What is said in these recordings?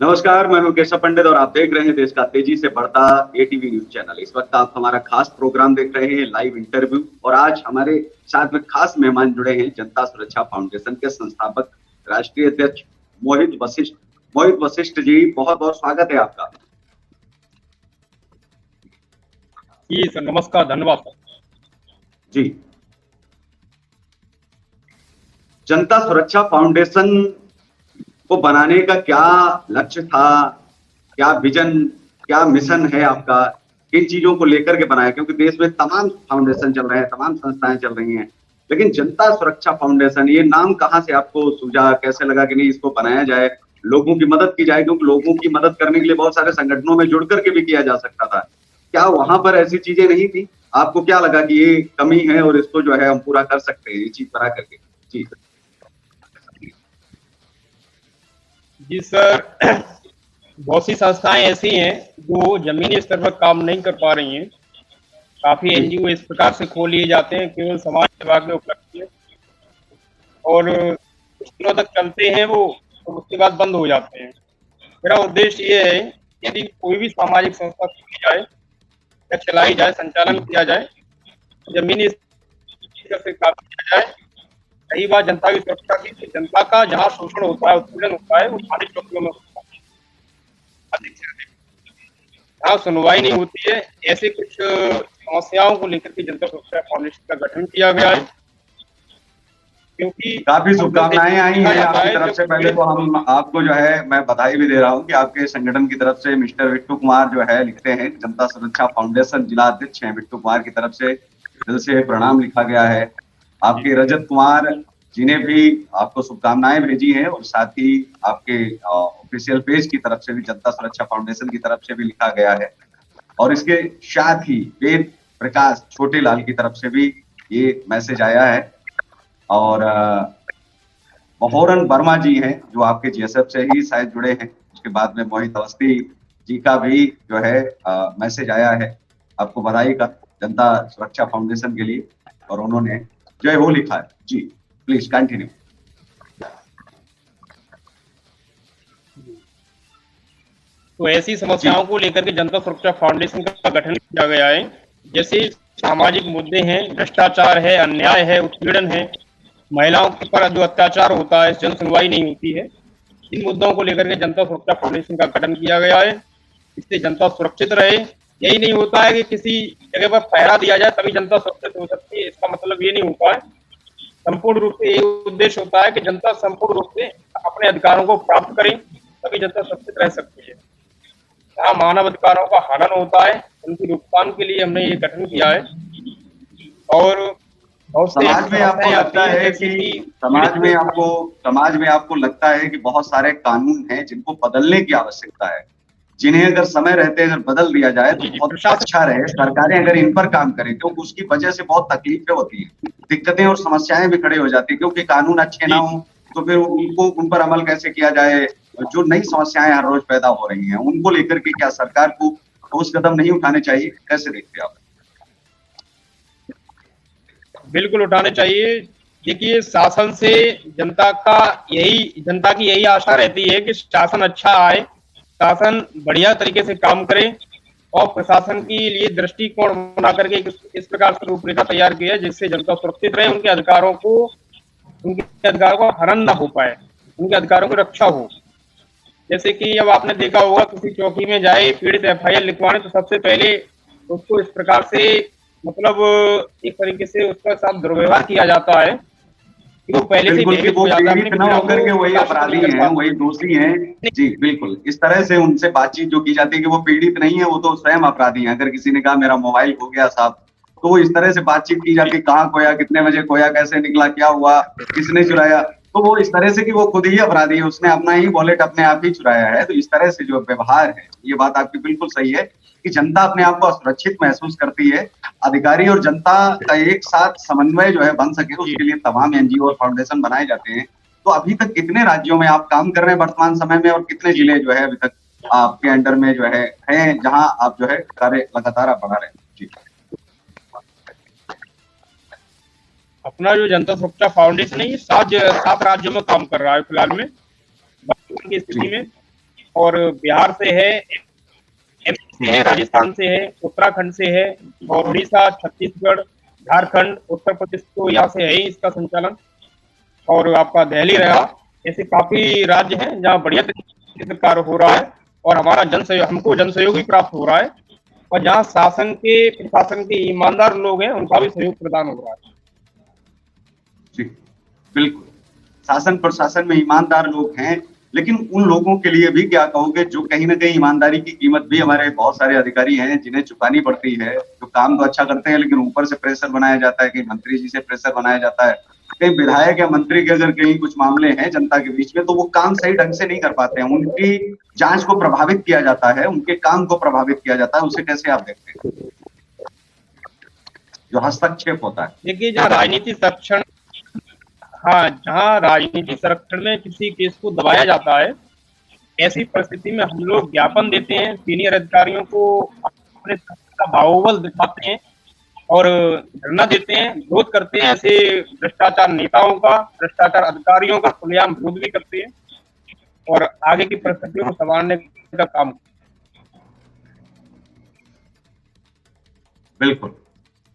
नमस्कार, मैं हूं केशव पंडित और आप देख रहे हैं देश का तेजी से बढ़ता एटीवी न्यूज चैनल। इस वक्त आप हमारा खास प्रोग्राम देख रहे हैं, लाइव इंटरव्यू। और आज हमारे साथ में खास मेहमान जुड़े हैं जनता सुरक्षा फाउंडेशन के संस्थापक राष्ट्रीय अध्यक्ष मोहित वशिष्ठ। मोहित वशिष्ठ जी, बहुत बहुत स्वागत है आपका। जी सर, नमस्कार, धन्यवाद जी। जनता सुरक्षा फाउंडेशन को बनाने का क्या लक्ष्य था, क्या विजन, क्या मिशन है आपका, किन चीजों को लेकर के बनाया? क्योंकि देश में तमाम फाउंडेशन चल रहे हैं, तमाम संस्थाएं चल रही हैं, लेकिन जनता सुरक्षा फाउंडेशन, ये नाम कहाँ से आपको सूझा? कैसे लगा कि नहीं इसको बनाया जाए, लोगों की मदद की जाए? क्योंकि लोगों की मदद करने के लिए बहुत सारे संगठनों में जुड़ करके भी किया जा सकता था। क्या वहां पर ऐसी चीजें नहीं थी? आपको क्या लगा कि ये कमी है और इसको जो है हम पूरा कर सकते हैं ये चीज बना करके? जी जी सर, बहुत सी संस्थाएं ऐसी हैं जो जमीनी स्तर पर काम नहीं कर पा रही हैं। काफी एनजीओ इस प्रकार से खोल लिए जाते हैं केवल समाज सेवा के उपलक्ष्य में, और कुछ दिनों तक चलते हैं वो, और उसके बाद बंद हो जाते हैं। मेरा उद्देश्य ये है, यदि कोई भी सामाजिक संस्था खोली जाए या चलाई जाए, संचालन किया जाए, जमीनी स्तर से काम किया जाए। रही बात जनता की सुरक्षा की, तो जनता का जहाँ शोषण होता है, उत्पीड़न होता है, वो थाने चौकियों में होता है अधिक से अधिक। जहाँ सुनवाई नहीं होती है, ऐसे कुछ समस्याओं को लेकर के जनता सुरक्षा फाउंडेशन का गठन किया गया है। क्योंकि काफी शुभकामनाएं आई हैं आपकी तरफ से। पहले तो हम आपको जो है मैं बधाई भी दे रहा हूं कि आपके संगठन की तरफ से मिस्टर बिट्टू कुमार जो है लिखते हैं, जनता सुरक्षा फाउंडेशन जिला अध्यक्ष हैं बिट्टू कुमार की तरफ से दिल से प्रणाम लिखा गया है। आपके रजत कुमार जी ने भी आपको शुभकामनाएं भेजी हैं, और साथ ही आपके ऑफिशियल पेज की तरफ से भी, जनता सुरक्षा फाउंडेशन की तरफ से भी लिखा गया है। और इसके साथ ही वेद प्रकाश छोटे लाल की तरफ से भी ये मैसेज आया है। और महोरन वर्मा जी हैं जो आपके जीएसएफ से ही शायद जुड़े हैं। उसके बाद में मोहित अवस्थी जी का भी जो है मैसेज आया है आपको बधाई का जनता सुरक्षा फाउंडेशन के लिए, और उन्होंने जय हो लिखा है। जी प्लीज कंटिन्यू। तो ऐसी समस्याओं को लेकर के जनता सुरक्षा फाउंडेशन का गठन किया गया है। जैसे सामाजिक मुद्दे हैं, भ्रष्टाचार है, अन्याय है, उत्पीड़न है, महिलाओं पर जो अत्याचार होता है, जन सुनवाई नहीं होती है, इन मुद्दों को लेकर के जनता सुरक्षा फाउंडेशन का गठन किया गया है। इससे जनता सुरक्षित रहे। यही नहीं होता है कि किसी जगह पर पहरा दिया जाए तभी जनता सुरक्षित हो सकती है, इसका मतलब ये नहीं होता है। संपूर्ण रूप से ये उद्देश्य होता है कि जनता संपूर्ण रूप से अपने अधिकारों को प्राप्त करे, तभी जनता सुरक्षित रह सकती है। जहाँ मानव अधिकारों का हनन होता है, उनकी रोकथाम के लिए हमने ये गठन किया है। और समाज में आपको लगता है कि समाज में आपको लगता है कि बहुत सारे कानून हैं जिनको बदलने की आवश्यकता है, जिन्हें अगर समय रहते अगर बदल दिया जाए तो बहुत अच्छा रहे। सरकारें अगर इन पर काम करें, क्योंकि उसकी वजह से बहुत तकलीफें होती हैं, दिक्कतें और समस्याएं भी खड़ी हो जाती है। क्योंकि कानून अच्छे ना हो तो फिर उन पर अमल कैसे किया जाए? जो नई समस्याएं हर रोज पैदा हो रही हैं, उनको लेकर के क्या सरकार को ठोस कदम नहीं उठाने चाहिए? कैसे देखते हैं आप? बिल्कुल उठाने चाहिए। देखिए, शासन से जनता की यही आशा रहती है कि शासन अच्छा आए, शासन बढ़िया तरीके से काम करे, और प्रशासन के लिए दृष्टिकोण बना करके इस प्रकार से रूपरेखा तैयार की है जिससे जनता सुरक्षित रहे, उनके अधिकारों को हनन न हो पाए, उनके अधिकारों की रक्षा हो। जैसे कि अब आपने देखा होगा, किसी चौकी में जाए पीड़ित एफआईआर लिखवाने तो सबसे पहले उसको इस प्रकार से, मतलब एक तरीके से उसका साथ दुर्व्यवहार किया जाता है कि वो पहले से बिल्कुल, वो पीड़ित न होकर के वही अपराधी हैं, वही दोषी हैं। जी बिल्कुल, इस तरह से उनसे बातचीत जो की जाती है कि वो पीड़ित नहीं है, वो तो स्वयं अपराधी हैं। अगर किसी ने कहा मेरा मोबाइल खो गया साहब, तो वो इस तरह से बातचीत की जाती है, कहाँ खोया, कितने बजे खोया, कैसे निकला, क्या हुआ, किसने चुराया। तो वो इस तरह से कि वो खुद ही अपराधी है, उसने अपना ही वॉलेट अपने आप ही चुराया है। तो इस तरह से जो व्यवहार है, ये बात आपकी बिल्कुल सही है कि जनता अपने आप को असुरक्षित महसूस करती है। अधिकारी और जनता का एक साथ समन्वय जो है बन सके, उसके लिए तमाम एनजीओ और फाउंडेशन बनाए जाते हैं। तो अभी तक कितने राज्यों में आप काम कर रहे हैं वर्तमान समय में, और कितने जिले जो है अभी तक आपके अंडर में जो है जहां आप जो है कार्य लगातार बढ़ा रहे हैं? जी, अपना जो जनता सुरक्षा फाउंडेशन है, ये 7 राज्यों में काम कर रहा है फिलहाल में, वर्तमान की स्थिति में। और बिहार से है, एमपी से है, राजस्थान से है, उत्तराखंड से है, और उड़ीसा, छत्तीसगढ़, झारखंड, उत्तर प्रदेश तो यहाँ से है ही इसका संचालन, और आपका दिल्ली रहा। ऐसे काफी राज्य हैं जहाँ बढ़िया तरीके से कार्य हो रहा है और हमारा हमको जन सहयोग भी प्राप्त हो रहा है, और जहाँ प्रशासन के ईमानदार लोग हैं उनका भी सहयोग प्रदान हो रहा है। जी बिल्कुल, शासन प्रशासन में ईमानदार लोग हैं, लेकिन उन लोगों के लिए भी क्या कहोगे जो कहीं ना कहीं ईमानदारी की कीमत भी हमारे बहुत सारे अधिकारी हैं जिन्हें चुकानी पड़ती है, जो काम तो अच्छा करते हैं लेकिन ऊपर से प्रेशर बनाया जाता है, कहीं मंत्री जी से प्रेशर बनाया जाता है, कहीं विधायक या मंत्री के अगर कहीं कुछ मामले हैं जनता के बीच में तो वो काम सही ढंग से नहीं कर पाते हैं, उनकी जांच को प्रभावित किया जाता है, उनके काम को प्रभावित किया जाता है। उसे कैसे आप देखते हैं जो हस्तक्षेप होता है? देखिए, जहाँ राजनीति संरक्षण में किसी केस को दबाया जाता है, ऐसी परिस्थिति में हम लोग ज्ञापन देते हैं, सीनियर अधिकारियों को अपने का बाहुबल दिखाते हैं और धरना देते हैं, विरोध करते हैं, ऐसे भ्रष्टाचार नेताओं का, भ्रष्टाचार अधिकारियों का खुलेआम विरोध भी करते हैं और आगे की परिस्थितियों को संभालने का काम। बिल्कुल,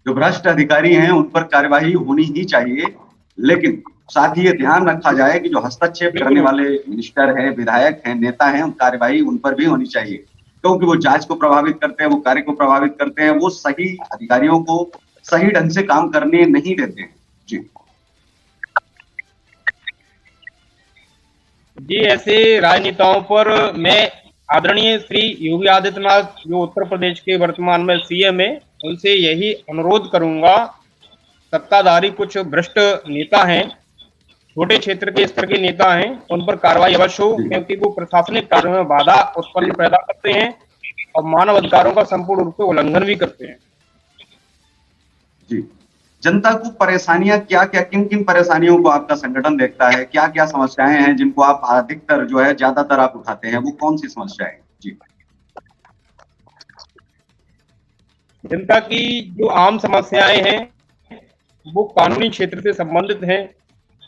जो भ्रष्ट अधिकारी हैं उन पर कार्यवाही होनी ही चाहिए, लेकिन साथ ही ये ध्यान रखा जाए कि जो हस्तक्षेप करने वाले मिनिस्टर हैं, विधायक हैं, नेता हैं, कार्यवाही उन पर भी होनी चाहिए, क्योंकि वो जांच को प्रभावित करते हैं, वो कार्य को प्रभावित करते हैं, वो सही अधिकारियों को सही ढंग से काम करने नहीं देते हैं। जी, ऐसे राजनेताओं पर मैं आदरणीय श्री योगी आदित्यनाथ जो उत्तर प्रदेश के वर्तमान में सीएम है, उनसे यही अनुरोध करूंगा, सत्ताधारी कुछ भ्रष्ट नेता हैं, छोटे क्षेत्र के स्तर के नेता हैं, उन पर कार्रवाई अवश्य हो, क्योंकि वो प्रशासनिक कार्यों में बाधा उत्पन्न पैदा करते हैं और मानव अधिकारों का संपूर्ण रूप से उल्लंघन भी करते हैं। जी, जनता को परेशानियां क्या क्या, किन किन परेशानियों को आपका संगठन देखता है, क्या क्या समस्याएं हैं जिनको आप अधिकतर जो है ज्यादातर आप उठाते हैं, वो कौन सी समस्याएं? जी, जनता की जो आम समस्याएं हैं वो कानूनी क्षेत्र से संबंधित हैं।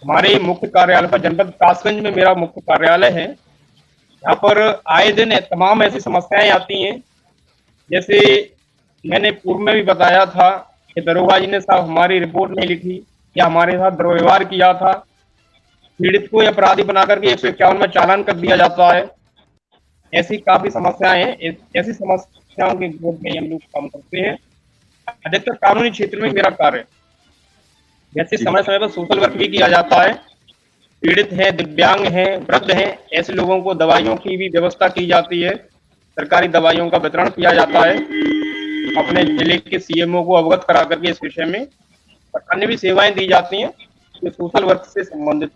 हमारे मुख्य कार्यालय पर, जनपद कासगंज में मेरा मुख्य कार्यालय है, यहाँ पर आए दिन तमाम ऐसी समस्याएं आती हैं। जैसे मैंने पूर्व में भी बताया था कि दरोगा जी ने साहब हमारी रिपोर्ट नहीं लिखी या हमारे साथ दुर्व्यवहार किया था, पीड़ित को अपराधी बना करके 151 में चालान कर दिया जाता है। ऐसी काफी समस्याएं हैं, ऐसी समस्याओं के विरोध में हम लोग काम करते हैं। अधिकतर कानूनी क्षेत्र में मेरा कार्य है। जैसे समय समय पर सोशल वर्क भी किया जाता है, पीड़ित हैं, दिव्यांग हैं, वृद्ध हैं, ऐसे लोगों को दवाइयों की भी व्यवस्था की जाती है, सरकारी दवाइयों का वितरण किया जाता है, अपने जिले के सीएमओ को अवगत करा करके इस विषय में, और अन्य भी सेवाएं दी जाती हैं जो सोशल वर्क से संबंधित।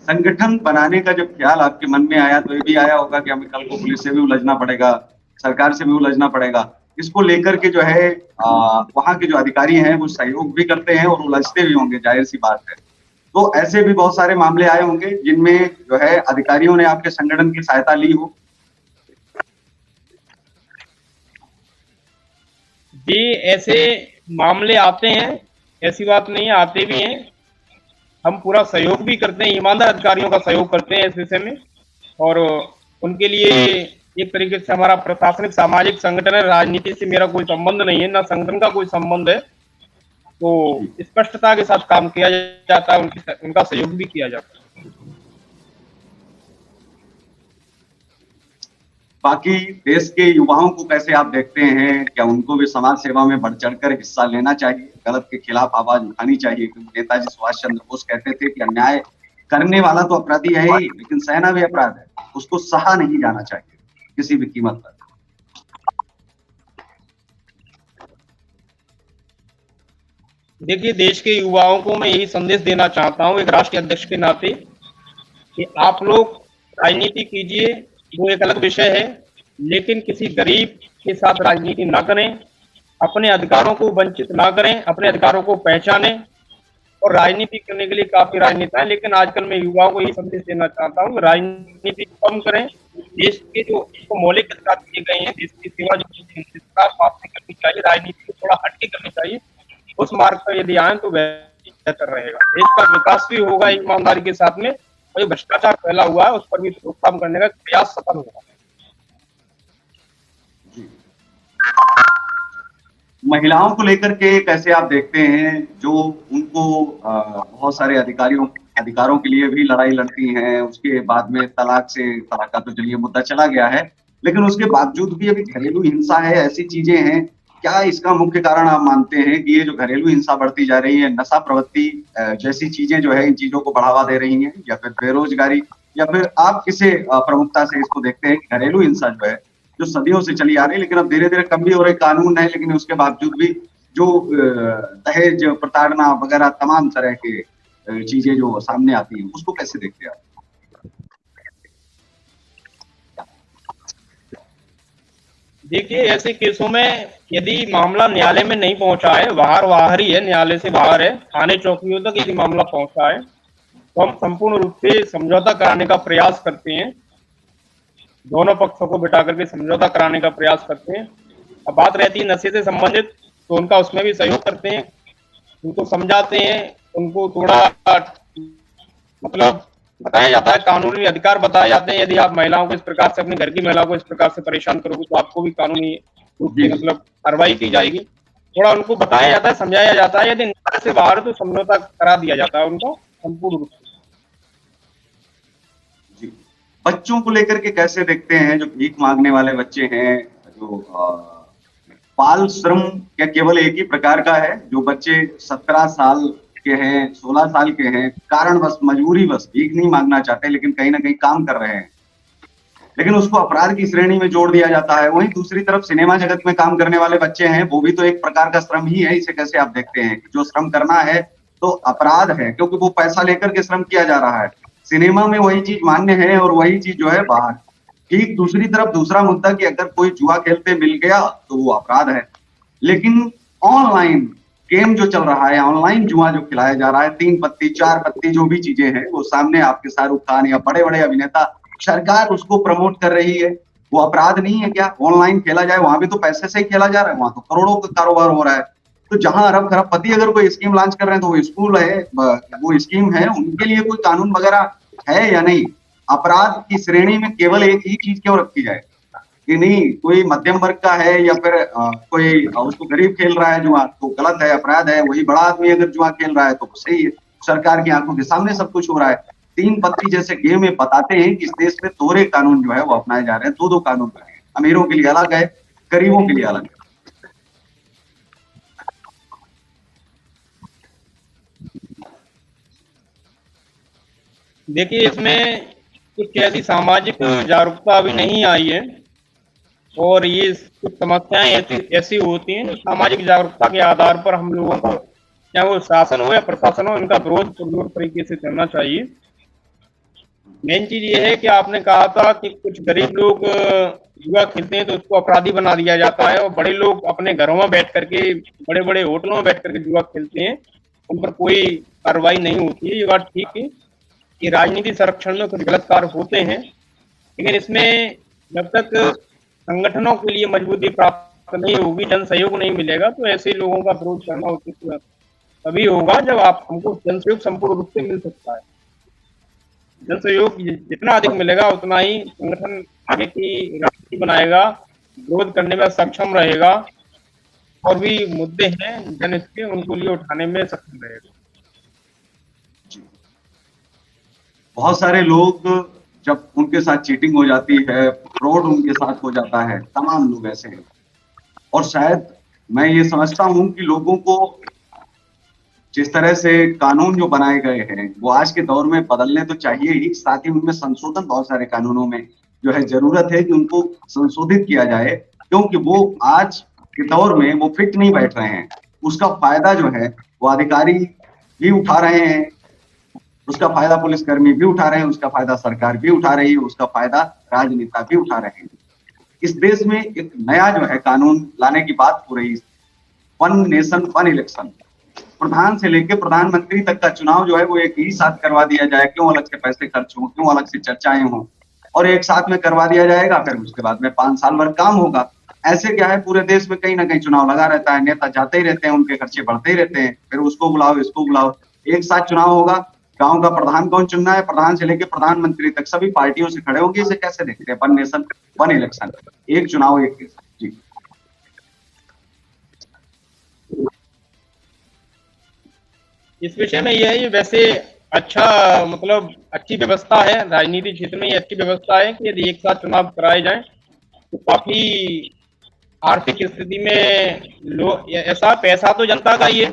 संगठन बनाने का जब ख्याल आपके मन में आया तो ये भी आया होगा कि हमें कल को पुलिस से भी उलझना पड़ेगा, सरकार से भी उलझना पड़ेगा, इसको लेकर के जो है वहां के जो अधिकारी हैं वो सहयोग भी करते हैं और उलझते भी होंगे, जाहिर सी बात है। तो ऐसे भी बहुत सारे मामले आए होंगे जिनमें जो है अधिकारियों ने आपके संगठन की सहायता ली हो? जी, ऐसे मामले आते हैं, ऐसी बात नहीं है, आते भी हैं। हम पूरा सहयोग भी करते हैं, ईमानदार अधिकारियों का सहयोग करते हैं इस विषय में, और उनके लिए एक तरीके से हमारा प्रशासनिक सामाजिक संगठन है, राजनीति से मेरा कोई संबंध नहीं है, ना संगठन का कोई संबंध है, तो स्पष्टता के साथ काम किया जाता है, उनका सहयोग भी किया जाता है। बाकी देश के युवाओं को कैसे आप देखते हैं? क्या उनको भी समाज सेवा में बढ़ चढ़कर हिस्सा लेना चाहिए, गलत के खिलाफ आवाज उठानी चाहिए? क्योंकि नेताजी सुभाष चंद्र बोस कहते थे कि अन्याय करने वाला तो अपराधी है ही, लेकिन सहना भी अपराध है, उसको सहा नहीं जाना चाहिए किसी भी कीमत पर। देखिए, देश के युवाओं को मैं यही संदेश देना चाहता हूं एक राष्ट्रीय अध्यक्ष के नाते कि आप लोग राजनीति कीजिए, वो एक अलग विषय है, लेकिन किसी गरीब के साथ राजनीति ना करें, अपने अधिकारों को वंचित ना करें, अपने अधिकारों को पहचानें। और राजनीति करने के लिए काफी राजनेता है, लेकिन आजकल मैं युवाओं को यही संदेश देना चाहता हूँ, राजनीति कम करें, देश के जो मौलिक अधिकार दिए गए हैं, देश की सेवा जो करनी चाहिए, राजनीति को थोड़ा हटके करनी चाहिए, उस मार्ग पर यदि आए तो बेहतर रहेगा, देश का विकास भी होगा ईमानदारी के साथ में, जो भ्रष्टाचार फैला हुआ है उस पर भी रोकथाम करने का प्रयास सफल होगा। महिलाओं को लेकर के कैसे आप देखते हैं, जो उनको बहुत सारे अधिकारों के लिए भी लड़ाई लड़ती हैं, उसके बाद में तलाक का तो चलिए मुद्दा चला गया है, लेकिन उसके बावजूद भी अभी घरेलू हिंसा है, ऐसी चीजें हैं। क्या इसका मुख्य कारण आप मानते हैं कि ये जो घरेलू हिंसा बढ़ती जा रही है, नशा प्रवृत्ति जैसी चीजें जो है इन चीजों को बढ़ावा दे रही हैं, या फिर बेरोजगारी, या फिर आप किसे प्रमुखता से इसको देखते हैं कि घरेलू हिंसा जो है, जो सदियों से चली आ रही है, लेकिन अब धीरे धीरे कम भी हो रही, कानून है लेकिन उसके बावजूद भी जो दहेज प्रताड़ना वगैरह तमाम तरह के चीजें जो सामने आती हैं, उसको कैसे देखते हैं आप? देखिए, ऐसे केसों में यदि मामला न्यायालय में नहीं पहुंचा है, बाहर ही है, न्यायालय से बाहर है, थाने चौकियों तक यदि मामला पहुंचा है, तो हम संपूर्ण रूप से समझौता कराने का प्रयास करते हैं। दोनों पक्षों को बिठा करके समझौता कराने का प्रयास करते हैं। अब बात रहती है नशे से संबंधित, तो उनका उसमें भी सहयोग करते हैं, उनको समझाते हैं, उनको थोड़ा मतलब बताया जाता है, कानूनी अधिकार बताए जाते हैं। यदि आप महिलाओं को इस प्रकार से, अपने घर की महिलाओं को इस प्रकार से परेशान करोगे तो आपको भी कानूनी रूप से मतलब कार्रवाई की जाएगी। थोड़ा उनको बताया जाता है, समझाया जाता है। यदि न्याय से बाहर तो समझौता करा दिया जाता है उनको संपूर्ण रूप से। जी, बच्चों को लेकर के कैसे देखते हैं, जो भीख मांगने वाले बच्चे हैं, जो बाल श्रम क्या केवल एक ही प्रकार का है? जो बच्चे 17 साल के हैं, 16 साल के हैं, कारणवश मजबूरीवश भीख नहीं मांगना चाहते, लेकिन कहीं ना कहीं काम कर रहे हैं, लेकिन उसको अपराध की श्रेणी में जोड़ दिया जाता है। वहीं दूसरी तरफ सिनेमा जगत में काम करने वाले बच्चे हैं, वो भी तो एक प्रकार का श्रम ही है। इसे कैसे आप देखते हैं? जो श्रम करना है तो अपराध है, क्योंकि वो पैसा लेकर के श्रम किया जा रहा है। सिनेमा में वही चीज मान्य है और वही चीज जो है बाहर। ठीक दूसरी तरफ दूसरा मुद्दा कि अगर कोई जुआ खेलते मिल गया तो वो अपराध है, लेकिन ऑनलाइन गेम जो चल रहा है, ऑनलाइन जुआ जो खिलाया जा रहा है, 3 पत्ती 4 पत्ती जो भी चीजें हैं, वो सामने आपके शाहरुख खान या बड़े बड़े अभिनेता, सरकार उसको प्रमोट कर रही है, वो अपराध नहीं है क्या? ऑनलाइन खेला जाए, वहां भी तो पैसे से ही खेला जा रहा है, वहां तो करोड़ों का कारोबार हो रहा है। तो जहां अरब खरबपति अगर कोई स्कीम लॉन्च कर रहे हैं तो वो स्कूल है, वो स्कीम है, उनके लिए कोई कानून वगैरह है या नहीं? अपराध की श्रेणी में केवल एक ही चीज क्यों रखी जाए कि नहीं कोई मध्यम वर्ग का है या फिर कोई उसको गरीब खेल रहा है जुआ तो गलत है, अपराध है, वही बड़ा आदमी अगर जुआ खेल रहा है तो सही है। सरकार की आंखों के सामने सब कुछ हो रहा है। 3 पत्ती जैसे गेम में बताते हैं कि इस देश में दोहरे कानून जो है वो अपनाए जा रहे हैं, दो कानून बने हैं, अमीरों के लिए अलग है, गरीबों के लिए अलग है। देखिए, इसमें कुछ ऐसी सामाजिक जागरूकता अभी नहीं आई है, और ये कुछ समस्याएं ऐसी होती हैं जो सामाजिक जागरूकता के आधार पर हम लोगों को, चाहे वो शासन हो या प्रशासन हो, इनका विरोध पुरजोर तरीके से करना चाहिए। मेन चीज ये है कि आपने कहा था कि कुछ गरीब लोग जुआ खेलते हैं तो उसको अपराधी बना दिया जाता है, और बड़े लोग अपने घरों में बैठ करके, बड़े बड़े होटलों में बैठ करके जुआ खेलते हैं, उन पर कोई कार्रवाई नहीं होती है। ये बात ठीक है कि राजनीति संरक्षण में कुछ गलत कार्य होते हैं, लेकिन इसमें जब तक संगठनों के लिए मजबूती प्राप्त नहीं होगी, जन सहयोग नहीं मिलेगा, तो ऐसे लोगों का विरोध करना उचित तभी होगा जब आप हमको जन सहयोग संपूर्ण रूप से मिल सकता है। जन सहयोग जितना अधिक मिलेगा उतना ही संगठन आगे की रणनीति बनाएगा, विरोध करने में सक्षम रहेगा, और भी मुद्दे हैं जन के उनको लिए उठाने में सक्षम रहेगा। बहुत सारे लोग जब उनके साथ चीटिंग हो जाती है, फ्रॉड उनके साथ हो जाता है, तमाम लोग ऐसे हैं, और शायद मैं ये समझता हूं कि लोगों को जिस तरह से कानून जो बनाए गए हैं वो आज के दौर में बदलने तो चाहिए ही, साथ ही उनमें संशोधन बहुत सारे कानूनों में जो है जरूरत है कि उनको संशोधित किया जाए, क्योंकि वो आज के दौर में वो फिट नहीं बैठ रहे हैं। उसका फायदा जो है वो अधिकारी भी उठा रहे हैं, उसका फायदा पुलिसकर्मी भी उठा रहे हैं, उसका फायदा सरकार भी उठा रही है, उसका फायदा राजनेता भी उठा रहे हैं। इस देश में एक नया जो है कानून लाने की बात हो रही है, वन नेशन वन इलेक्शन, प्रधान से लेकर प्रधानमंत्री तक का चुनाव जो है वो एक ही साथ करवा दिया जाए। क्यों अलग से पैसे खर्च हो, क्यों अलग से चर्चाएं हो, और एक साथ में करवा दिया जाएगा, फिर उसके बाद में 5 साल भर काम होगा। ऐसे क्या है, पूरे देश में कहीं ना कहीं चुनाव लगा रहता है, नेता जाते ही रहते हैं, उनके खर्चे बढ़ते ही रहते हैं, फिर उसको बुलाओ इसको बुलाओ, एक साथ चुनाव होगा, गांव का प्रधान कौन चुनना है, प्रधान से लेकर प्रधानमंत्री तक सभी पार्टियों से खड़े होंगे। इसे कैसे देखते हैं? वन नेशन वन इलेक्शन, एक चुनाव एक केस। जी इस विषय में यह है, वैसे अच्छा मतलब अच्छी व्यवस्था है राजनीति क्षेत्र में, ये अच्छी व्यवस्था है कि यदि एक साथ चुनाव कराए जाएं तो काफी आर्थिक स्थिति में लोग, ऐसा पैसा तो जनता का ही है,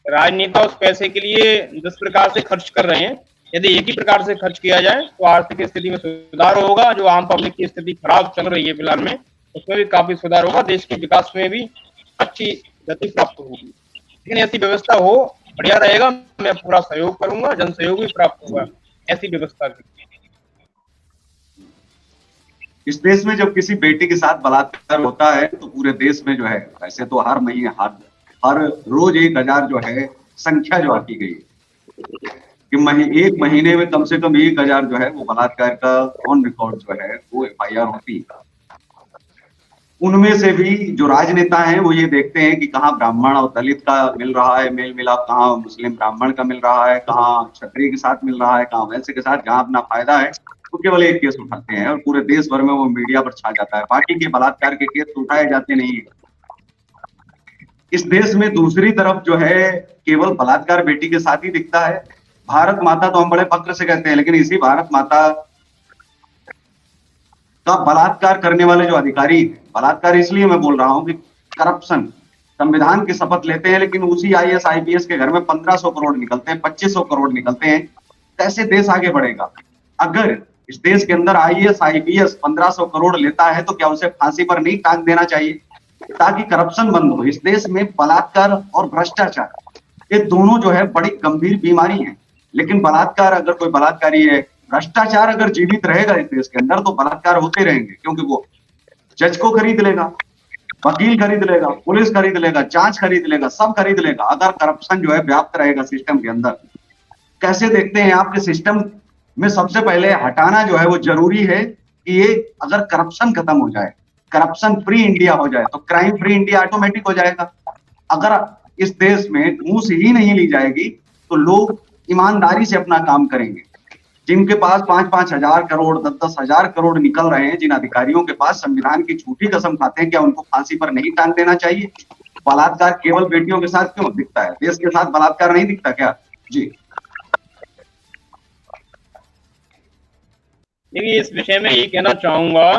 राजनेता उस पैसे के लिए जिस प्रकार से खर्च कर रहे हैं, यदि एक ही प्रकार से खर्च किया जाए तो आर्थिक स्थिति में सुधार होगा। जो आम पब्लिक की स्थिति खराब चल रही है फिलहाल में, उसमें भी काफी सुधार होगा, देश के विकास में भी अच्छी गति प्राप्त होगी। लेकिन ऐसी व्यवस्था हो बढ़िया रहेगा, मैं पूरा सहयोग करूंगा, जन सहयोग भी प्राप्त होगा ऐसी व्यवस्था की। इस देश में जब किसी बेटी के साथ बलात्कार होता है तो पूरे देश में जो है, वैसे तो हर महीने हर रोज 1000 जो है संख्या जो आती गई कि एक महीने में कम से कम 1000 जो है वो बलात्कार का ऑन रिकॉर्ड जो है वो FIR होती है। उनमें से भी जो राजनेता हैं वो ये देखते हैं कि कहाँ ब्राह्मण और दलित का मिल रहा है मेल मिलाप, कहाँ मुस्लिम ब्राह्मण का मिल रहा है, कहाँ क्षत्रिय के साथ मिल रहा है, कहाँ वैश्य के साथ, जहाँ अपना फायदा है तो केवल एक केस उठाते हैं और पूरे देश भर में वो मीडिया पर छा जाता है। बाकी के बलात्कार के केस उठाए जाते नहीं है। इस देश में दूसरी तरफ जो है केवल बलात्कार बेटी के साथ ही दिखता है। भारत माता तो हम बड़े फक्र से कहते हैं, लेकिन इसी भारत माता का बलात्कार करने वाले जो अधिकारी, बलात्कार इसलिए मैं बोल रहा हूं कि करप्शन, संविधान की शपथ लेते हैं लेकिन उसी IAS IPS के घर में 1500 करोड़ निकलते हैं, 2500 करोड़ निकलते हैं। कैसे देश आगे बढ़ेगा? अगर इस देश के अंदर IAS IPS 1500 करोड़ लेता है तो क्या उसे फांसी पर नहीं टांग देना चाहिए ताकि करप्शन बंद हो? इस देश में बलात्कार और भ्रष्टाचार ये दोनों जो है बड़ी गंभीर बीमारी है। लेकिन बलात्कार, अगर कोई बलात्कारी है, भ्रष्टाचार अगर जीवित रहेगा इस देश के अंदर तो बलात्कार होते रहेंगे, क्योंकि वो जज को खरीद लेगा, वकील खरीद लेगा, पुलिस खरीद लेगा, जांच खरीद लेगा, सब खरीद लेगा। अगर करप्शन जो है व्याप्त रहेगा सिस्टम के अंदर, कैसे देखते हैं आपके सिस्टम में सबसे पहले हटाना जो है वो जरूरी है कि ये अगर करप्शन खत्म हो जाए, करप्शन फ्री इंडिया हो जाए तो क्राइम फ्री इंडिया ऑटोमेटिक हो जाएगा। अगर इस देश में घूस ही नहीं ली जाएगी तो लोग ईमानदारी से अपना काम करेंगे। जिनके पास 5-5 हजार करोड़ 10-10 हजार करोड़ निकल रहे हैं, जिन अधिकारियों के पास संविधान की झूठी कसम खाते हैं, क्या उनको फांसी पर नहीं टांग देना चाहिए? बलात्कार केवल बेटियों के साथ क्यों दिखता है? देश के साथ बलात्कार नहीं दिखता क्या? जी देखिए, इस विषय में ये कहना चाहूंगा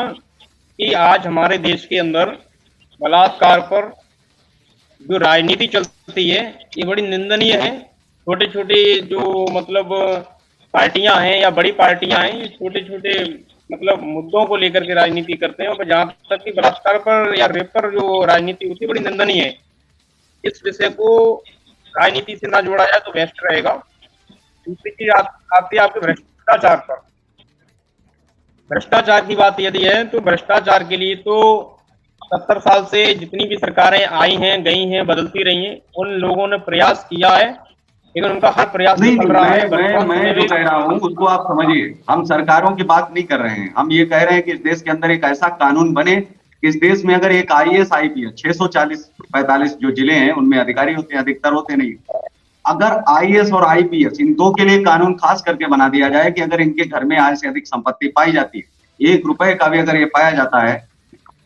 कि आज हमारे देश के अंदर बलात्कार पर जो राजनीति चलती है ये बड़ी निंदनीय है। छोटे छोटे जो मतलब पार्टियां हैं या बड़ी पार्टियां हैं, ये छोटे छोटे मतलब मुद्दों को लेकर के राजनीति करते हैं, और जहां तक कि बलात्कार पर या रेप पर जो राजनीति होती है बड़ी निंदनीय है। इस विषय को राजनीति से ना जोड़ा जाए तो बेस्ट रहेगा। दूसरी चीज आती है आपके भ्रष्टाचार पर। भ्रष्टाचार की बात यदि है तो भ्रष्टाचार के लिए तो 70 साल से जितनी भी सरकारें आई हैं, गई हैं, बदलती रही हैं, उन लोगों ने प्रयास किया है, लेकिन उनका हर प्रयास विफल रहा है। मैं जो कह रहा हूँ उसको आप समझिए। हम सरकारों की बात नहीं कर रहे हैं, हम ये कह रहे हैं कि इस देश के अंदर एक ऐसा कानून बने कि इस देश में अगर एक IAS IPS 640-45 जो जिले हैं उनमें अधिकारी होते हैं, अधिकतर होते नहीं। अगर IAS और IPS इन दो के लिए कानून खास करके बना दिया जाए कि अगर इनके घर में आय से अधिक संपत्ति पाई जाती है, 1 रुपए का भी अगर ये पाया जाता है,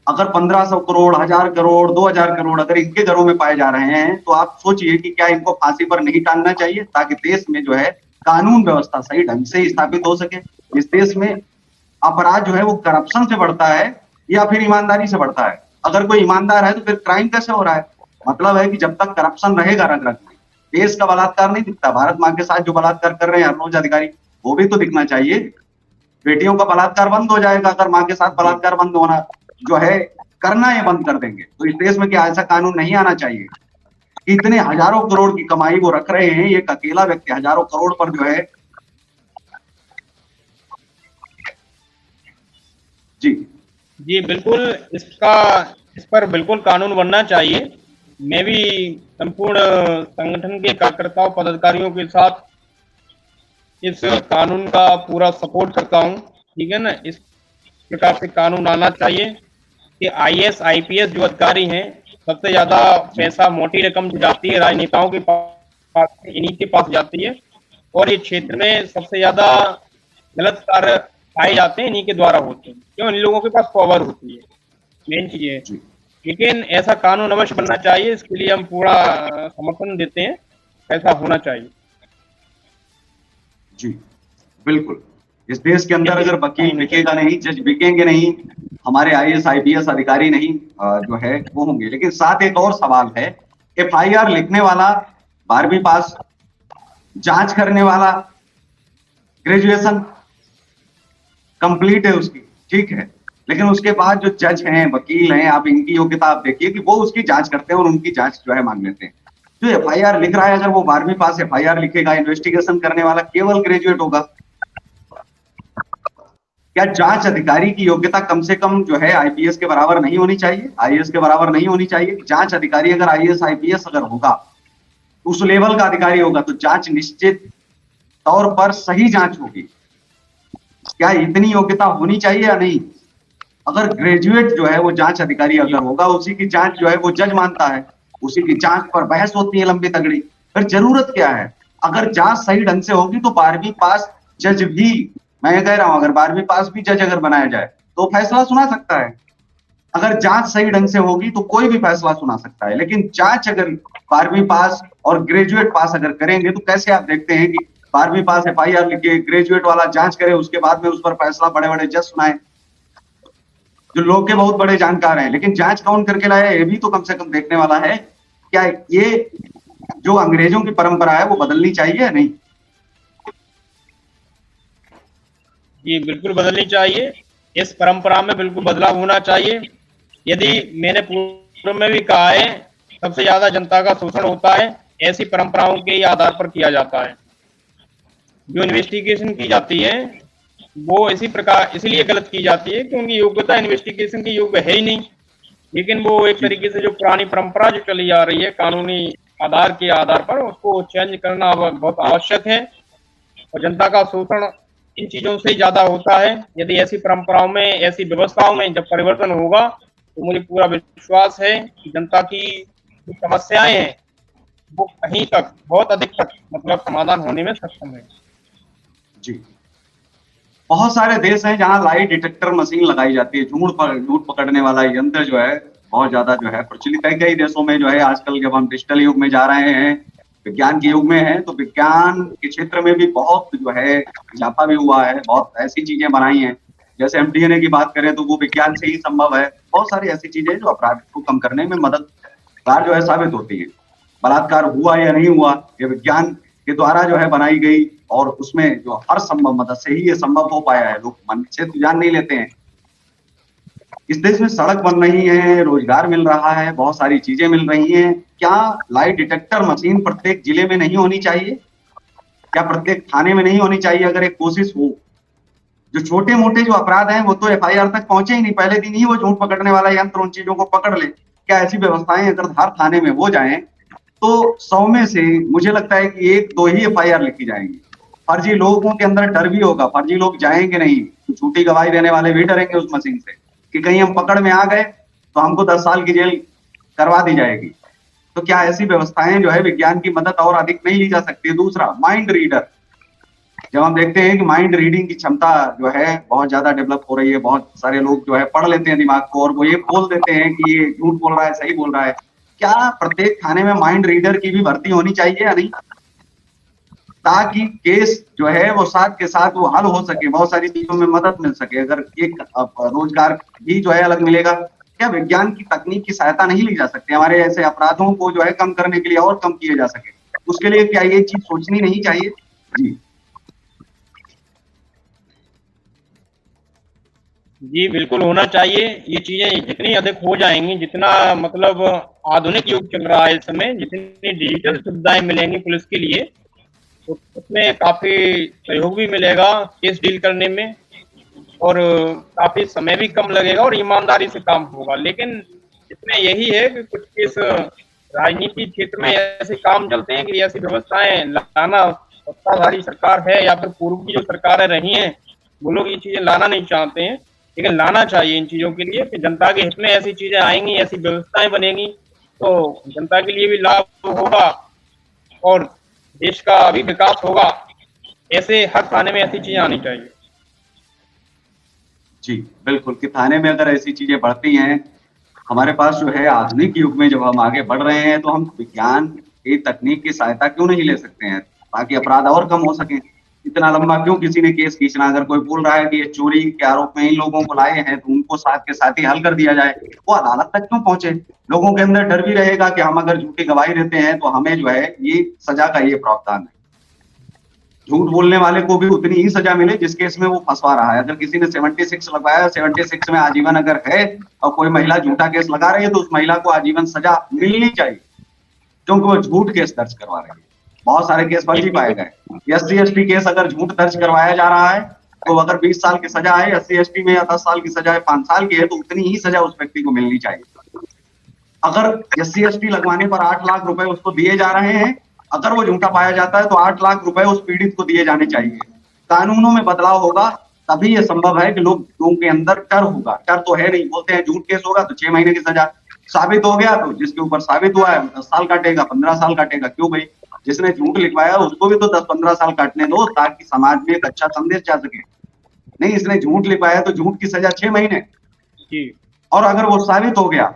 अगर 1500 करोड़ 1000 करोड़ 2000 करोड़ अगर इनके घरों में पाए जा रहे हैं तो आप सोचिए कि क्या इनको फांसी पर नहीं टांगना चाहिए ताकि देश में जो है कानून व्यवस्था सही ढंग से स्थापित हो सके। इस देश में अपराध जो है वो करप्शन से बढ़ता है या फिर ईमानदारी से बढ़ता है? अगर कोई ईमानदार है तो फिर क्राइम कैसे हो रहा है? मतलब है कि जब तक करप्शन रहेगा रग रग में, देश का बलात्कार नहीं दिखता। भारत माँ के साथ जो बलात्कार कर रहे हैं हर रोज अधिकारी, वो भी तो दिखना चाहिए। बेटियों का बलात्कार बंद हो जाएगा अगर माँ के साथ बलात्कार बंद होना जो है करना ये बंद कर देंगे। तो इस देश में क्या ऐसा कानून नहीं आना चाहिए? इतने हजारों करोड़ की कमाई वो रख रहे हैं, एक अकेला व्यक्ति हजारों करोड़ पर जो है। जी जी बिल्कुल, इस पर बिल्कुल कानून बनना चाहिए। मैं भी संपूर्ण संगठन के कार्यकर्ताओं पदाधिकारियों के साथ इस कानून का पूरा सपोर्ट करता हूं, ठीक है ना। इस प्रकार से कानून आना चाहिए कि IAS IPS जो अधिकारी हैं, सबसे ज्यादा पैसा मोटी रकम जाती है राजनेताओं के पास, इन्हीं के पास जाती है। और ये क्षेत्र में सबसे ज्यादा गलत कार्य पाए जाते हैं इन्हीं के द्वारा होते हैं, क्यों? इन लोगों के पास पावर होती है, मेन चीज है। जी लेकिन ऐसा कानून अवश्य बनना चाहिए, इसके लिए हम पूरा समर्थन देते हैं, ऐसा होना चाहिए। जी बिल्कुल। इस देश के अंदर अगर वकील बिकेगा नहीं, जज बिकेंगे नहीं, हमारे आईएएस आईपीएस अधिकारी नहीं जो है वो होंगे। लेकिन साथ एक और सवाल है, एफआईआर लिखने वाला 12वीं पास, जांच करने वाला ग्रेजुएशन कंप्लीट है उसकी, ठीक है, लेकिन उसके बाद जो जज हैं, वकील हैं, आप इनकी योग्यता आप देखिए कि वो उसकी जांच करते हैं और उनकी जांच जो है मांग लेते हैं। जो एफआईआर लिख रहा है, अगर वो 12वीं पास एफआईआर लिखेगा, इन्वेस्टिगेशन करने वाला केवल ग्रेजुएट होगा, क्या जांच अधिकारी की योग्यता कम से कम जो है आईपीएस के बराबर नहीं होनी चाहिए, आईएएस के बराबर नहीं होनी चाहिए? जांच अधिकारी अगर आईएएस आईपीएस अगर होगा, उस लेवल का अधिकारी होगा, तो जांच निश्चित तौर पर सही जांच होगी। क्या इतनी योग्यता होनी चाहिए या नहीं? अगर ग्रेजुएट जो है वो जांच अधिकारी अगर होगा, उसी की जांच जो है वो जज मानता है, उसी की जांच पर बहस होती है लंबी तगड़ी, फिर जरूरत क्या है? अगर जांच सही ढंग से होगी तो 12वीं पास जज भी, मैं ये कह रहा हूं, अगर 12वीं पास भी जज अगर बनाया जाए तो फैसला सुना सकता है। अगर जांच सही ढंग से होगी तो कोई भी फैसला सुना सकता है। लेकिन जांच अगर 12वीं पास और ग्रेजुएट पास अगर करेंगे, तो कैसे आप देखते हैं कि 12वीं पास एफआईआर लिखे, ग्रेजुएट वाला जांच करे, उसके बाद में उस पर फैसला बड़े बड़े जज सुनाए, जो लोग के बहुत बड़े जानकार हैं, लेकिन जांच कौन करके लाया ये भी तो कम से कम देखने वाला है। क्या ये जो अंग्रेजों की परंपरा है वो बदलनी चाहिए या नहीं? ये बिल्कुल बदलनी चाहिए, इस परंपरा में बिल्कुल बदलाव होना चाहिए। यदि मैंने पूर्व में भी कहा है, सबसे ज्यादा जनता का शोषण होता है ऐसी परंपराओं के आधार पर किया जाता है। जो इन्वेस्टिगेशन की जाती है वो इसी प्रकार इसलिए गलत की जाती है क्योंकि योग्यता इन्वेस्टिगेशन की योग्य है ही नहीं। लेकिन वो एक तरीके से जो पुरानी परंपरा जो चली जा रही है कानूनी आधार के आधार पर, उसको चेंज करना बहुत आवश्यक है। और जनता का शोषण इन चीजों से ज्यादा होता है। यदि ऐसी परंपराओं में, ऐसी व्यवस्थाओं में जब परिवर्तन होगा, तो मुझे पूरा विश्वास है कि जनता की जो समस्याएं हैं वो कहीं तक, बहुत अधिक तक मतलब समाधान होने में सक्षम है। जी, बहुत सारे देश हैं जहां लाई डिटेक्टर मशीन लगाई जाती है, झूठ पकड़ने वाला यंत्र जो है बहुत ज्यादा जो है प्रचलित है। कई देशों में जो है आजकल जब हम डिजिटल युग में जा रहे हैं, विज्ञान के युग में है, तो विज्ञान के क्षेत्र में भी बहुत जो है इजाफा भी हुआ है। बहुत ऐसी चीजें बनाई हैं, जैसे हम डीएनए की बात करें तो वो विज्ञान से ही संभव है। बहुत सारी ऐसी चीजें जो अपराध को कम करने में मददगार जो है साबित होती है। बलात्कार हुआ या नहीं हुआ, ये विज्ञान के द्वारा जो है बनाई गई, और उसमें जो हर संभव मदद से ही ये संभव हो पाया है। लोग मन से तो जान नहीं लेते हैं। इस देश में सड़क बन रही है, रोजगार मिल रहा है, बहुत सारी चीजें मिल रही हैं। क्या लाई डिटेक्टर मशीन प्रत्येक जिले में नहीं होनी चाहिए? क्या प्रत्येक थाने में नहीं होनी चाहिए? अगर एक कोशिश हो, जो छोटे मोटे जो अपराध हैं वो तो एफआईआर तक पहुंचे ही नहीं, पहले दिन ही वो झूठ पकड़ने वाला यंत्र उन चीजों को पकड़ ले। क्या ऐसी व्यवस्थाएं अगर हर थाने में हो जाएं, तो 100 में से मुझे लगता है कि 1-2 ही एफआईआर लिखी जाएंगी। फर्जी लोगों के अंदर डर भी होगा, फर्जी लोग जाएंगे नहीं, झूठी गवाही देने वाले भी डरेंगे उस मशीन से कि कहीं हम पकड़ में आ गए तो हमको 10 साल की जेल करवा दी जाएगी। तो क्या ऐसी व्यवस्थाएं जो है विज्ञान की मदद और अधिक नहीं ली जा सकती? दूसरा, माइंड रीडर। जब हम देखते हैं कि माइंड रीडिंग की क्षमता जो है बहुत ज्यादा डेवलप हो रही है, बहुत सारे लोग जो है पढ़ लेते हैं दिमाग को और वो ये बोल देते हैं कि ये झूठ बोल रहा है, सही बोल रहा है। क्या प्रत्येक थाने में माइंड रीडर की भी भर्ती होनी चाहिए या नहीं, ताकि केस जो है वो साथ के साथ वो हल हो सके, बहुत सारी चीजों में मदद मिल सके। अगर एक रोजगार भी जो है अलग मिलेगा, क्या विज्ञान की तकनीक की सहायता नहीं ली जा सकती? हमारे ऐसे अपराधों को जो है कम करने के लिए और कम किए जा सके, उसके लिए क्या ये चीज सोचनी नहीं चाहिए? जी जी बिल्कुल होना चाहिए। ये चीजें जितनी अधिक हो जाएंगी, जितना मतलब आधुनिक युग चल रहा है इस समय, जितनी डिजिटल सुविधाएं मिलेंगी पुलिस के लिए, तो उसमें काफी सहयोग भी मिलेगा केस डील करने में, और काफी समय भी कम लगेगा और ईमानदारी से काम होगा। लेकिन इसमें यही है कि कुछ केस राजनीति क्षेत्र में ऐसे काम चलते हैं कि ऐसी व्यवस्थाएं लाना, सत्ताधारी सरकार है या फिर पूर्व की जो सरकारें रही हैं, वो लोग ये चीजें लाना नहीं चाहते हैं। लेकिन लाना चाहिए इन चीजों के लिए कि जनता के हित में ऐसी चीजें आएंगी, ऐसी व्यवस्थाएं बनेंगी तो जनता के लिए भी लाभ होगा और देश का भी विकास होगा। ऐसे हर थाने में ऐसी चीजें आनी चाहिए। जी बिल्कुल, कि थाने में अगर ऐसी चीजें बढ़ती हैं, हमारे पास जो है आधुनिक युग में जब हम आगे बढ़ रहे हैं तो हम विज्ञान की तकनीक की सहायता क्यों नहीं ले सकते हैं, ताकि अपराध और कम हो सके। इतना लंबा क्यों किसी ने केस खींचना? अगर कोई बोल रहा है कि ये चोरी के आरोप में इन लोगों को लाए हैं तो उनको साथ के साथ ही हल कर दिया जाए, वो अदालत तक क्यों पहुंचे? लोगों के अंदर डर भी रहेगा कि हम अगर झूठी गवाही देते हैं तो हमें जो है ये सजा का ये प्रावधान है। झूठ बोलने वाले को भी उतनी ही सजा मिले जिस केस में वो फंसवा रहा है। अगर किसी ने 76 लगवाया, 76 में आजीवन अगर है और कोई महिला झूठा केस लगा रही है तो उस महिला को आजीवन सजा मिलनी चाहिए, क्योंकि वो झूठ केस दर्ज करवा रही है। बहुत सारे केस फर्जी पाए गए। SC/ST केस अगर झूठ दर्ज करवाया जा रहा है तो अगर 20 साल की सजा है, SC/ST में या 10 साल की सजा है, 5 साल की है, तो उतनी ही सजा उस व्यक्ति को मिलनी चाहिए। अगर SC/ST लगवाने पर 8 लाख रुपए उसको दिए जा रहे हैं, अगर वो झूठा पाया जाता है तो 8 लाख रुपए उस पीड़ित को दिए जाने चाहिए। कानूनों में बदलाव होगा तभी ये संभव है कि लोगों के अंदर डर होगा। डर तो है नहीं, बोलते हैं झूठ केस होगा तो 6 महीने की सजा, साबित हो गया तो जिसके ऊपर साबित हुआ है 10 साल काटेगा, 15 साल काटेगा। क्यों भाई? जिसने झूठ लिखवाया उसको भी तो 10-15 साल काटने दो, ताकि समाज में एक अच्छा संदेश जा सके। नहीं, इसने झूठ लिखवाया तो झूठ की सजा 6 महीने। और अगर वो साबित हो गया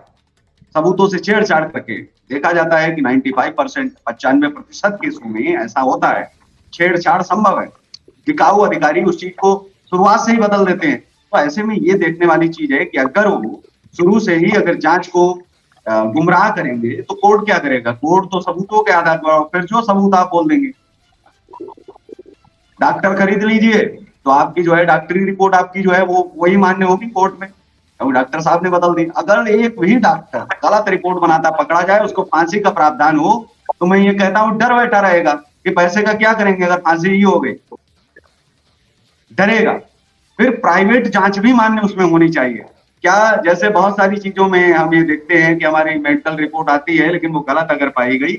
सबूतों से छेड़छाड़ करके, देखा जाता है कि 95% 95% केसों में ऐसा होता है, छेड़छाड़ संभव है। टिकाऊ अधिकारी उस चीज को शुरुआत से ही बदल देते हैं। तो ऐसे में ये देखने वाली चीज है कि अगर वो शुरू से ही अगर जांच को गुमराह करेंगे तो कोर्ट क्या करेगा? कोर्ट तो सबूतों के आधार पर, फिर जो सबूत आप बोल देंगे। डॉक्टर खरीद लीजिए तो आपकी जो है डॉक्टरी रिपोर्ट आपकी जो है वो वही मान्य होगी कोर्ट में, तो डॉक्टर साहब ने बदल दी। अगर एक भी डॉक्टर गलत रिपोर्ट बनाता पकड़ा जाए, उसको फांसी का प्रावधान हो, तो मैं ये कहता हूं डर बैठा रहेगा कि पैसे का क्या करेंगे अगर फांसी ही हो गई, डरेगा। फिर प्राइवेट जांच भी मान्य उसमें होनी चाहिए। क्या जैसे बहुत सारी चीजों में हम ये देखते हैं कि हमारी मेडिकल रिपोर्ट आती है लेकिन वो गलत अगर पाई गई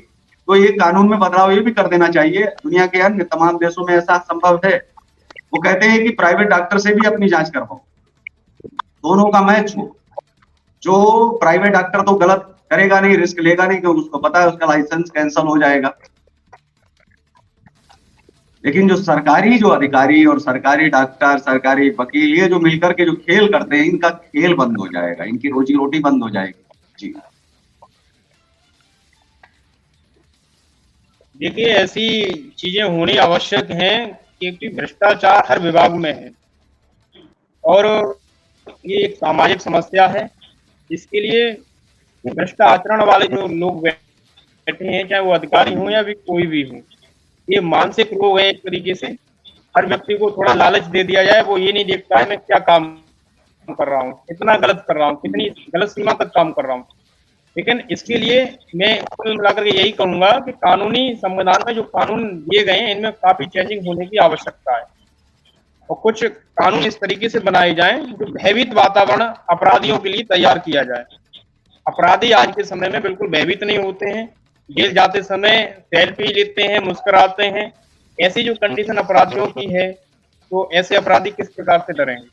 तो ये कानून में बदलाव ये भी कर देना चाहिए। दुनिया के अन्य तमाम देशों में ऐसा संभव है। वो कहते हैं कि प्राइवेट डॉक्टर से भी अपनी जांच करवाओ, दोनों का मैच हो। जो प्राइवेट डॉक्टर तो गलत करेगा नहीं, रिस्क लेगा नहीं, क्योंकि उसको पता है उसका लाइसेंस कैंसिल हो जाएगा। लेकिन जो सरकारी जो अधिकारी और सरकारी डॉक्टर, सरकारी वकील, ये जो मिलकर के जो खेल करते हैं, इनका खेल बंद हो जाएगा, इनकी रोजी रोटी बंद हो जाएगी। जी देखिए, ऐसी चीजें होनी आवश्यक हैं क्योंकि भ्रष्टाचार हर विभाग में है और ये एक सामाजिक समस्या है। इसके लिए भ्रष्ट आचरण वाले जो लोग बैठे हैं, चाहे वो अधिकारी हों या भी कोई भी हो, ये मानसिक रोग है एक तरीके से। हर व्यक्ति को थोड़ा लालच दे दिया जाए, वो ये नहीं देखता है मैं क्या काम कर रहा हूँ, कितना गलत कर रहा हूँ, कितनी गलत सीमा तक काम कर रहा हूँ। लेकिन इसके लिए मैं कुल मिलाकर के यही कहूंगा कि कानूनी संविधान में जो कानून दिए गए हैं इनमें काफी चेंजिंग होने की आवश्यकता है और कुछ कानून इस तरीके से बनाए जाएं जो भयभीत वातावरण अपराधियों के लिए तैयार किया जाए। अपराधी आज के समय में बिल्कुल भयभीत नहीं होते हैं, जेल जाते समय सेल्फी लेते हैं, मुस्कुराते हैं। ऐसी जो कंडीशन अपराधियों की है तो ऐसे अपराधी किस प्रकार से डरेंगे?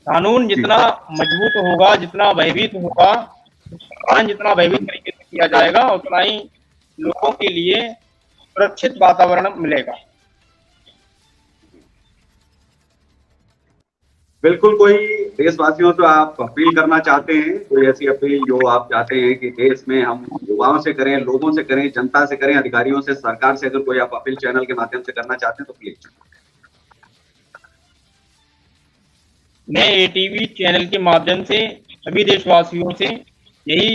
कानून जितना मजबूत होगा, जितना भयभीत होगा, जितना भयभीत तरीके से किया जाएगा, उतना ही लोगों के लिए सुरक्षित वातावरण मिलेगा। बिल्कुल। कोई देशवासियों से आप अपील करना चाहते हैं, कोई ऐसी अपील जो आप चाहते हैं कि देश में हम युवाओं से करें, लोगों से करें, जनता से करें, अधिकारियों से, सरकार से, अगर कोई आप अपील चैनल के माध्यम से करना चाहते हैं तो प्लीज। मैं ATV चैनल के माध्यम से सभी देशवासियों से यही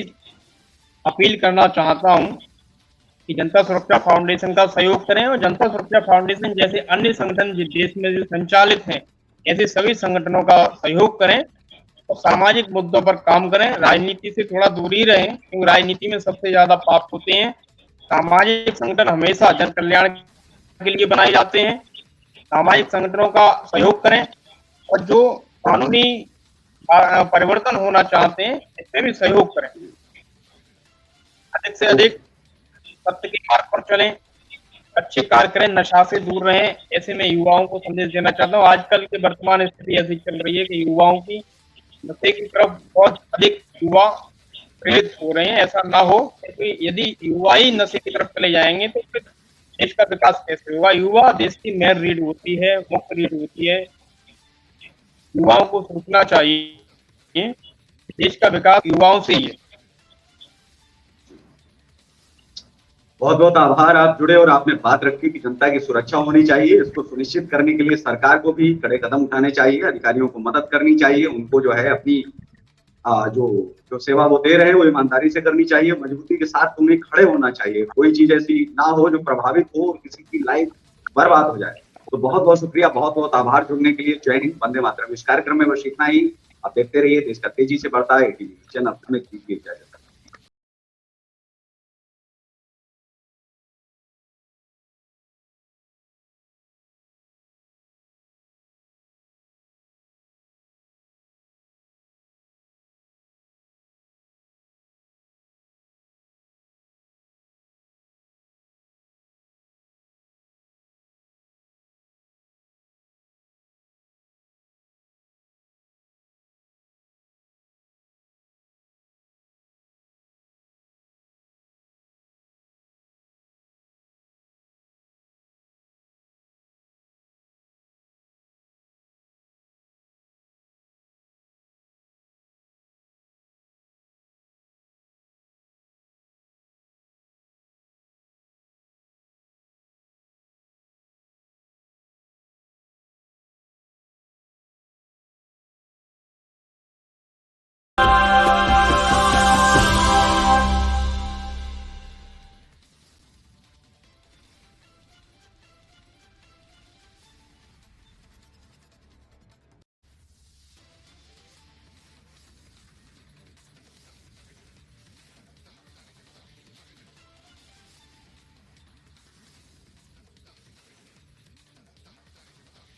अपील करना चाहता हूं कि जनता सुरक्षा फाउंडेशन का सहयोग करें और जनता सुरक्षा फाउंडेशन जैसे अन्य संगठन जिस देश में जो संचालित हैं, ऐसे सभी संगठनों का सहयोग करें और सामाजिक मुद्दों पर काम करें। राजनीति से थोड़ा दूरी रहें क्योंकि राजनीति में सबसे ज्यादा पाप होते हैं। सामाजिक संगठन हमेशा जन कल्याण के लिए बनाए जाते हैं। सामाजिक संगठनों का सहयोग करें और जो कानूनी परिवर्तन होना चाहते हैं इसमें भी सहयोग करें। अधिक से अधिक सत्य के मार्ग पर चलें, अच्छे कार्य करें, नशा से दूर रहें। ऐसे में युवाओं को संदेश देना चाहता हूँ। आजकल की वर्तमान स्थिति ऐसी चल रही है कि युवाओं की नशे की तरफ बहुत अधिक युवा प्रेरित हो रहे हैं। ऐसा ना हो, क्योंकि यदि युवा ही नशे की तरफ चले जाएंगे तो फिर देश का विकास कैसे होगा। युवा देश की मेन रीढ़ होती है, मुख्य रीढ़ होती है। युवाओं को सोचना चाहिए, देश का विकास युवाओं से ही है। बहुत बहुत आभार, आप जुड़े और आपने बात रखी कि जनता की सुरक्षा होनी चाहिए। इसको सुनिश्चित करने के लिए सरकार को भी कड़े कदम उठाने चाहिए, अधिकारियों को मदद करनी चाहिए, उनको जो है अपनी जो जो सेवा वो दे रहे हैं वो ईमानदारी से करनी चाहिए, मजबूती के साथ उन्हें खड़े होना चाहिए। कोई चीज ऐसी ना हो जो प्रभावित हो और किसी की लाइफ बर्बाद हो जाए। तो बहुत बहुत शुक्रिया, बहुत बहुत आभार जुड़ने के लिए। जय हिंद, वंदे मातरम। इस कार्यक्रम में बस इतना ही। आप देखते रहिए, देश का तेजी से बढ़ता है चैनल। हमें कीजिए इजाजत।